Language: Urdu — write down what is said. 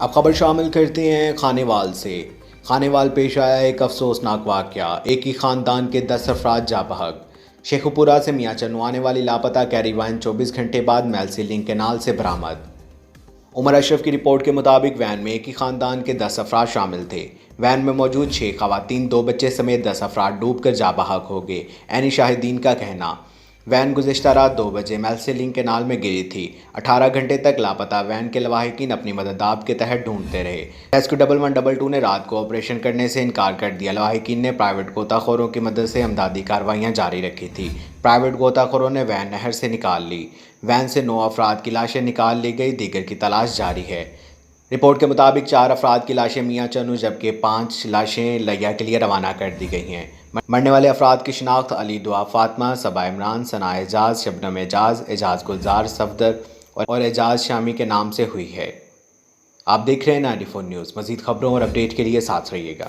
اب خبر شامل کرتے ہیں خانیوال سے۔ خانیوال پیش آیا ایک افسوسناک واقعہ، ایک ہی خاندان کے 10 افراد جاں بحق۔ شیخو پورہ سے میاں چنو آنے والی لاپتہ کیری وین 24 گھنٹے بعد میلسی لنک کینال سے برآمد۔ عمر اشرف کی رپورٹ کے مطابق وین میں ایک ہی خاندان کے 10 افراد شامل تھے۔ وین میں موجود 6 خواتین 2 بچے سمیت 10 افراد ڈوب کر جاں بحق ہو گئے۔ عینی شاہدین کا کہنا، وین گزشتہ رات 2 بجے میلسی لنک کینال میں گری تھی۔ 18 گھنٹے تک لاپتہ وین کے لواحقین اپنی مدد کے تحت ڈھونڈتے رہے۔ ریسکیو 1122 نے رات کو آپریشن کرنے سے انکار کر دیا۔ لواحقین نے پرائیویٹ غوطہ خوروں کی مدد سے امدادی کارروائیاں جاری رکھی تھی۔ پرائیویٹ غوطہ خوروں نے وین نہر سے نکال لی۔ وین سے 9 افراد کی لاشیں نکال لی گئی، دیگر کی تلاش جاری ہے۔ رپورٹ کے مطابق 4 افراد کی لاشیں میاں چنو جبکہ 5 لاشیں لیا کے لیے روانہ کر دی گئی ہیں۔ مرنے والے افراد کی شناخت علی دعا فاطمہ، صبا عمران، ثنا اعجاز، شبنم اعجاز، اعجاز گلزار صفدر اور اعجاز شامی کے نام سے ہوئی ہے۔ آپ دیکھ رہے ہیں 94 نیوز۔ مزید خبروں اور اپڈیٹ کے لیے ساتھ رہیے گا۔